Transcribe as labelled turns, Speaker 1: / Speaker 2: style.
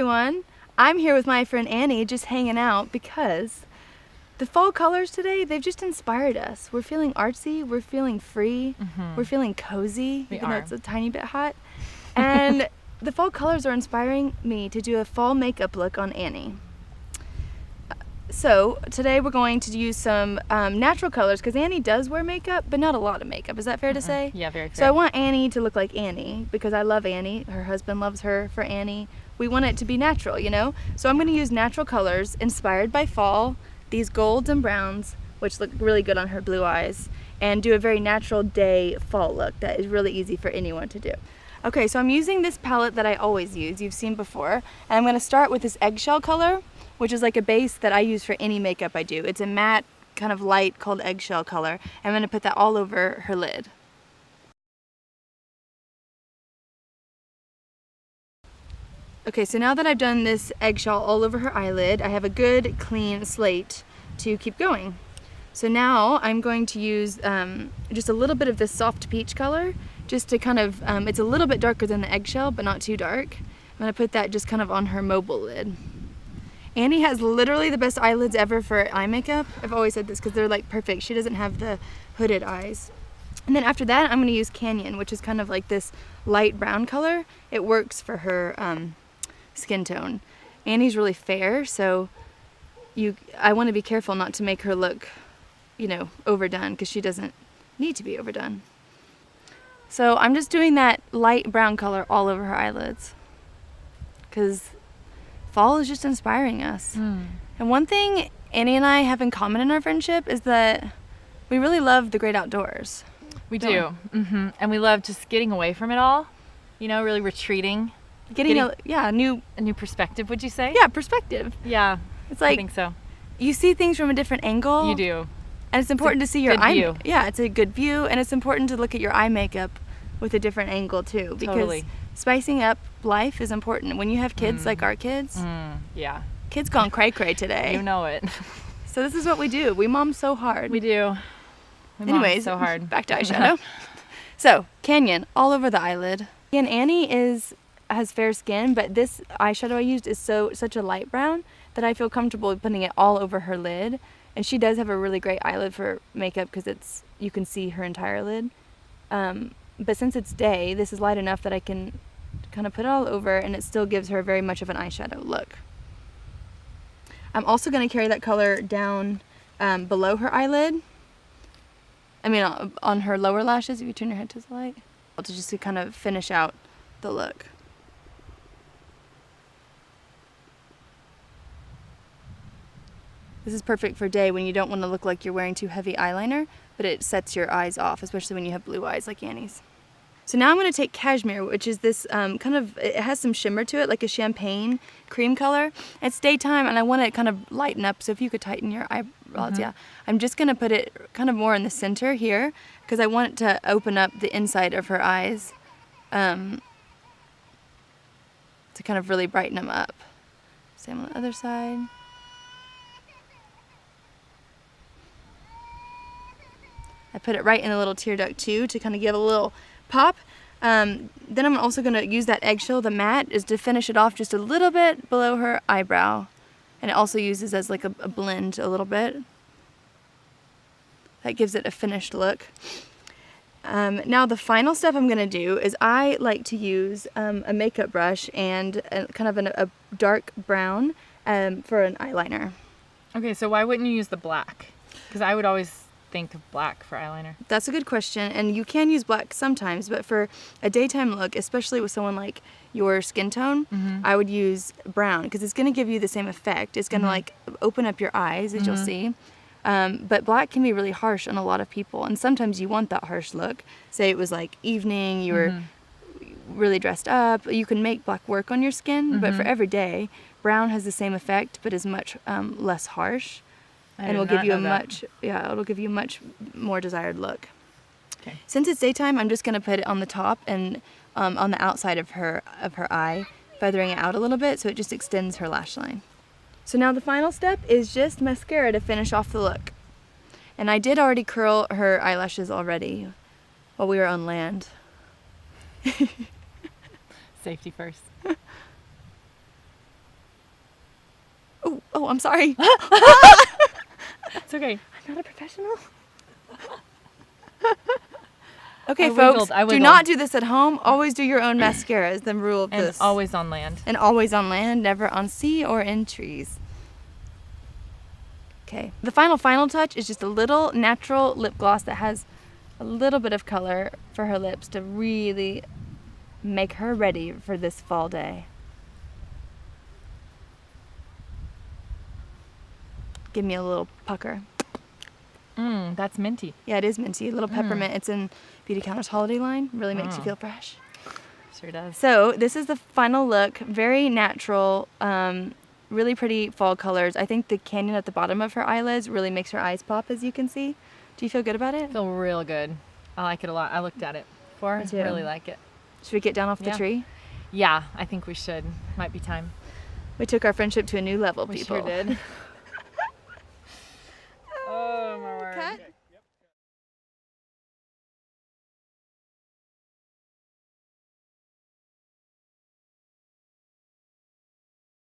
Speaker 1: everyone. I'm here with my friend Annie, just hanging out because the fall colors today, they've just inspired us. We're feeling artsy, we're feeling free, we're feeling cozy, even though it's a tiny bit hot. And the fall colors are inspiring me to do a fall makeup look on Annie. So today we're going to use some natural colors because Annie does wear makeup, but not a lot of makeup. Is that fair to say?
Speaker 2: Yeah, very fair.
Speaker 1: So I want Annie to look like Annie because I love Annie. Her husband loves her for Annie. We want it to be natural, you know? So I'm going to use natural colors inspired by fall, these golds and browns, which look really good on her blue eyes, and do a very natural day fall look that is really easy for anyone to do. Okay, so I'm using this palette that I always use, you've seen before, and I'm going to start with this eggshell color, which is like a base that I use for any makeup I do. It's a matte, kind of light, called eggshell color. I'm going to put that all over her lid. Okay, so now that I've done this eggshell all over her eyelid, I have a good, clean slate to keep going. So now I'm going to use just a little bit of this soft peach color, just to kind of, it's a little bit darker than the eggshell, but not too dark. I'm going to put that just kind of on her mobile lid. Annie has literally the best eyelids ever for eye makeup. I've always said this because they're like perfect. She doesn't have the hooded eyes. And then after that, I'm going to use Canyon, which is kind of like this light brown color. It works for her skin tone. Annie's really fair, so I want to be careful not to make her look, you know, overdone because she doesn't need to be overdone. So I'm just doing that light brown color all over her eyelids because fall is just inspiring us. And one thing Annie and I have in common in our friendship is that we really love the great outdoors.
Speaker 2: We do. And we love just getting away from it all, you know, really retreating.
Speaker 1: Getting a new
Speaker 2: perspective, would you say?
Speaker 1: Yeah, perspective.
Speaker 2: Yeah,
Speaker 1: it's like
Speaker 2: I think so.
Speaker 1: You see things from a different angle.
Speaker 2: You do.
Speaker 1: And it's important to see your
Speaker 2: eye view.
Speaker 1: Yeah, it's a good view, and it's important to look at your eye makeup with a different angle too, because spicing up life is important. When you have kids like our kids,
Speaker 2: yeah,
Speaker 1: kids gone cray-cray today.
Speaker 2: You know it.
Speaker 1: So this is what we do. We mom so hard.
Speaker 2: We do.
Speaker 1: Anyways,
Speaker 2: so hard.
Speaker 1: Back to eyeshadow. So Canyon all over the eyelid. And Annie has fair skin, but this eyeshadow I used is such a light brown that I feel comfortable putting it all over her lid. And she does have a really great eyelid for makeup because you can see her entire lid. But since it's day, this is light enough that I can kind of put it all over and it still gives her very much of an eyeshadow look. I'm also going to carry that color down below her eyelid. I mean on her lower lashes, if you turn your head to the light. Just to kind of finish out the look. This is perfect for day when you don't want to look like you're wearing too heavy eyeliner, but it sets your eyes off, especially when you have blue eyes like Annie's. So now I'm going to take Cashmere, which is this it has some shimmer to it, like a champagne cream color. It's daytime and I want to kind of lighten up, so if you could tighten your eyebrows, yeah. I'm just going to put it kind of more in the center here, because I want it to open up the inside of her eyes to kind of really brighten them up. Same on the other side. I put it right in the little tear duct too to kind of give a little pop. Then I'm also going to use that eggshell, the matte, is to finish it off just a little bit below her eyebrow. And it also uses as like a blend a little bit. That gives it a finished look. Now the final step I'm going to do is I like to use a makeup brush and kind of a dark brown for an eyeliner.
Speaker 2: Okay, so why wouldn't you use the black? Because I would always think of black for eyeliner.
Speaker 1: That's a good question, and you can use black sometimes, but for a daytime look, especially with someone like your skin tone, I would use brown because it's going to give you the same effect. It's going to like open up your eyes, as you'll see. But black can be really harsh on a lot of people, and sometimes you want that harsh look. Say it was like evening, you were really dressed up. You can make black work on your skin, but for every day, brown has the same effect, but is much less harsh. And will give you it'll give you a much more desired look. Okay. Since it's daytime, I'm just going to put it on the top and on the outside of her eye, feathering it out a little bit so it just extends her lash line. So now the final step is just mascara to finish off the look. And I did already curl her eyelashes already while we were on land.
Speaker 2: Safety first.
Speaker 1: Oh, I'm sorry.
Speaker 2: It's okay.
Speaker 1: I'm not a professional. Okay,
Speaker 2: I
Speaker 1: folks,
Speaker 2: wiggled, I
Speaker 1: do
Speaker 2: wiggled.
Speaker 1: not do this at home. Always do your own mascara is the rule of
Speaker 2: And
Speaker 1: this.
Speaker 2: always on land.
Speaker 1: And always on land, never on sea or in trees. Okay, the final touch is just a little natural lip gloss that has a little bit of color for her lips to really make her ready for this fall day. Give me a little pucker.
Speaker 2: That's minty.
Speaker 1: Yeah, it is minty, a little peppermint. It's in Beauty Counter's holiday line. Really makes you feel fresh.
Speaker 2: Sure does.
Speaker 1: So this is the final look. Very natural, really pretty fall colors. I think the canyon at the bottom of her eyelids really makes her eyes pop, as you can see. Do you feel good about it?
Speaker 2: I feel real good. I like it a lot. I looked at it before.
Speaker 1: Me too.
Speaker 2: Really like it.
Speaker 1: Should we get down off the
Speaker 2: Yeah.
Speaker 1: tree?
Speaker 2: Yeah, I think we should. Might be time.
Speaker 1: We took our friendship to a new level,
Speaker 2: We
Speaker 1: people.
Speaker 2: sure did.